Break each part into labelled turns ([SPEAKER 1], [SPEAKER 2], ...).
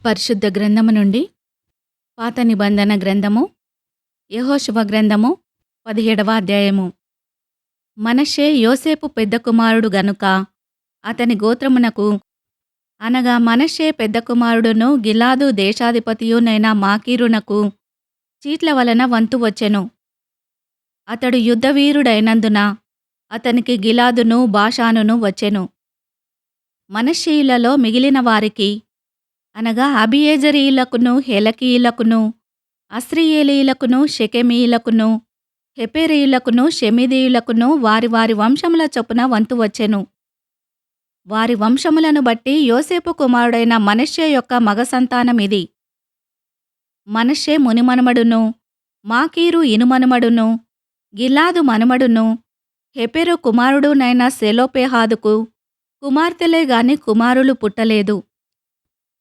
[SPEAKER 1] పరిశుద్ధ గ్రంథము నుండి పాత నిబంధన గ్రంథము యెహోషువ గ్రంథము 17వ అధ్యాయము. మనష్షే యోసేపు పెద్ద కుమారుడు గనుక అతని గోత్రమునకు అనగా మనష్షే పెద్ద కుమారుడును గిలాదు దేశాధిపతియునైన మాకీరునకు చీట్ల వలన వంతు వచ్చెను. అతడు యుద్ధవీరుడైనందున అతనికి గిలాదును బాషానును వచ్చెను. మనష్షీయులలో మిగిలిన వారికి అనగా అబియేజరీయులకును హెలకీయులకును అస్రీయేలీయులకును షెకెమీయులకును హెపెరీయులకును షెమిదీయులకును వారి వారి వంశముల చొప్పున వంతు వచ్చెను. వారి వంశములను బట్టి యోసేపు కుమారుడైన మనష్షే యొక్క మగ సంతానమిది. మనష్షే మునిమనుమడును, మాకీరు ఇనుమనుమడును, గిలాదు మనుమడును, హెపెరు కుమారుడునైన సెలోపెహాదుకు కుమార్తెలే గాని కుమారులు పుట్టలేదు.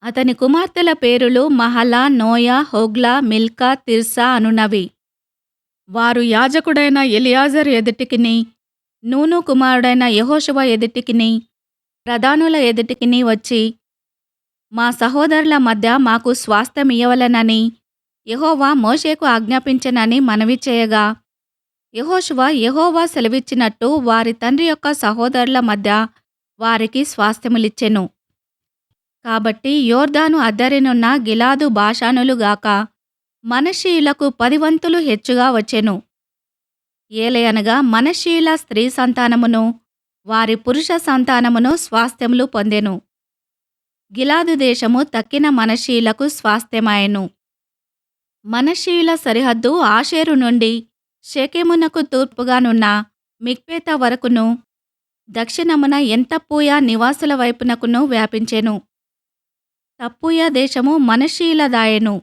[SPEAKER 1] అతని కుమార్తెల పేరులు Mahlah, Noah, Hoglah, Milcah, Tirzah అనునవి. వారు యాజకుడైన ఎలియాజరు ఎదుటికిని, నూను కుమారుడైన యెహోషువ ఎదుటికిని, ప్రధానుల ఎదుటికిని వచ్చి, మా సహోదరుల మధ్య మాకు స్వాస్థ్యమియ్యవలెనని యెహోవా మోషేకు ఆజ్ఞాపించెనని మనవి చేయగా, యెహోవా సెలవిచ్చినట్టు వారి తండ్రి యొక్క సహోదరుల మధ్య వారికి స్వాస్థ్యములిచ్చెను. కాబట్టి యోర్దాను అద్దరినున్న గిలాదు బాషానులుగాక మనష్షీయులకు 10 వంతులు హెచ్చుగా వచ్చెను. ఏలయనగా మనష్షీయుల స్త్రీ సంతానమును వారి పురుష సంతానమును స్వాస్థ్యములు పొందెను. గిలాదు దేశము తక్కిన మనష్షీయులకు స్వాస్థ్యమాయెను. మనష్షీయుల సరిహద్దు ఆషేరు నుండి షెకెమునకు తూర్పుగానున్న మిక్పేత వరకును దక్షిణమున ఎన్తప్పూయ నివాసుల వైపునకును వ్యాపించెను. తప్పూయ దేశము మనష్షీయులదాయెను.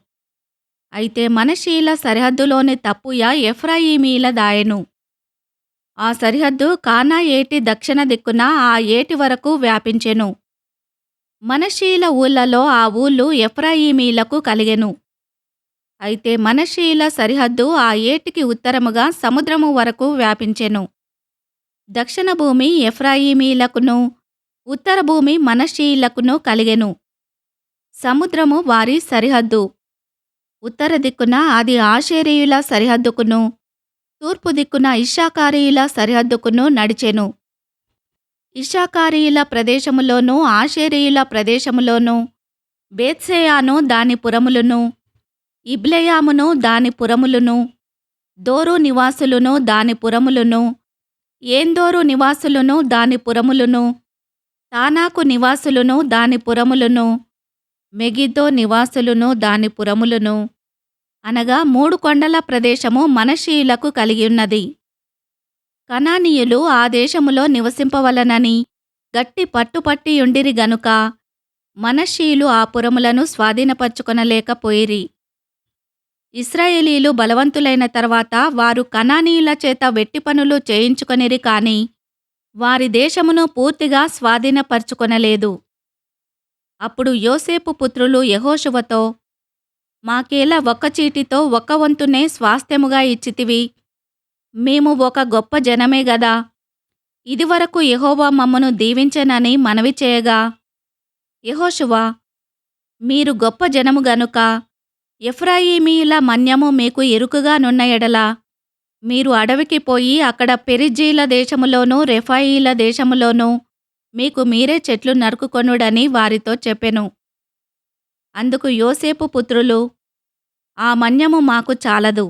[SPEAKER 1] అయితే మనష్షీయుల సరిహద్దులోని తప్పూయ ఎఫ్రాయిమీయులదాయెను. ఆ సరిహద్దు కానా ఏటి దక్షిణ దిక్కున ఆ ఏటి వరకు వ్యాపించెను. మనష్షీయుల ఊళ్ళలో ఆ ఊళ్ళు ఎఫ్రాయిమీయులకు కలిగెను. అయితే మనష్షీయుల సరిహద్దు ఆ ఏటికి ఉత్తరముగా సముద్రము వరకు వ్యాపించెను. దక్షిణ భూమి ఎఫ్రాయిమీయులకును ఉత్తర భూమి మనష్షీయులకును కలిగెను. సముద్రము వారి సరిహద్దు. ఉత్తర దిక్కున అది ఆషేరీయుల సరిహద్దుకును, తూర్పు దిక్కున ఇశ్శాఖారీయుల సరిహద్దుకును నడిచెను. ఇశ్శాఖారీయుల ప్రదేశములోను ఆషేరీయుల ప్రదేశములోను బేత్షెయాను దాని పురములును, ఇబ్లెయామును దాని పురములును, దోరు నివాసులును దాని పురములును, ఏందోరు నివాసులును దాని పురములును, తానాకు నివాసులును దాని పురములును, మెగిద్దో నివాసులును దాని పురములును అనగా 3 కొండల ప్రదేశము మనష్షీయులకు కలిగియున్నది. కనానీయులు ఆ దేశములో నివసింపవలనని గట్టి పట్టుపట్టియుండిరి గనుక మనష్షీయులు ఆ పురములను స్వాధీనపరచుకొనలేకపోయిరి. ఇశ్రాయేలీయులు బలవంతులైన తర్వాత వారు కనానీయుల చేత వెట్టి పనులు చేయించుకొనిరి కాని వారి దేశమును పూర్తిగా స్వాధీనపరచుకొనలేదు. అప్పుడు యోసేపు పుత్రులు యెహోషువతో, మాకేలా ఒక్క చీటితో 1 వంతునే స్వాస్థ్యముగా ఇచ్చితివి? మేము ఒక గొప్ప జనమే గదా. ఇదివరకు యెహోవా మమ్మను దీవించెనని మనవి చేయగా, యెహోషువ, మీరు గొప్ప జనము గనుక ఎఫ్రాయిమీయుల మన్యము మీకు ఇరుకుగా నున్న ఎడల మీరు అడవికి పోయి అక్కడ పెరిజ్జీల దేశములోనూ రెఫాయీల దేశములోనూ మీకు మీరే చెట్లు నరుకుకొనుడని వారితో చెప్పెను. అందుకు యోసేపు పుత్రులు, ఆ మన్యము మాకు చాలదు.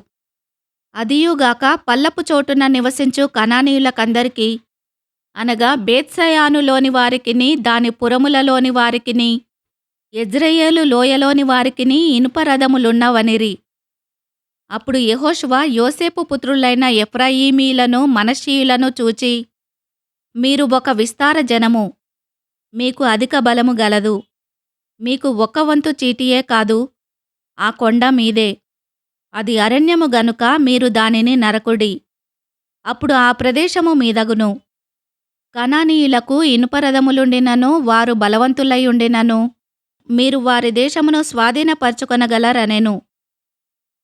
[SPEAKER 1] అదియుగాక పల్లపు చోటున నివసించు కనానీయులకందరికీ అనగా బేత్షెయానులోని వారికిని దాని పురములలోని వారికిని యెజ్రెయేలు లోయలోని వారికిని ఇనుప రథములున్నవనిరి. అప్పుడు యెహోషువ యోసేపు పుత్రులైన ఎఫ్రాయిమీయులను మనష్షీయులను చూచి, మీరు ఒక విస్తార జనము, మీకు అధిక బలము గలదు. మీకు 1 వంతు చీటియే కాదు, ఆ కొండ మీదే. అది అరణ్యము గనుక మీరు దానిని నరకుడి. అప్పుడు ఆ ప్రదేశము మీదగును. కనానీయులకు ఇనుపరథములుండినను వారు బలవంతులైయుండినను మీరు వారి దేశమును స్వాధీనపరచుకొనగలరనెను.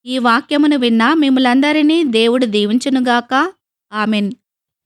[SPEAKER 1] ఈ వాక్యమును విన్న మిమ్ములందరినీ దేవుడు దీవించునుగాక. ఆమెన్.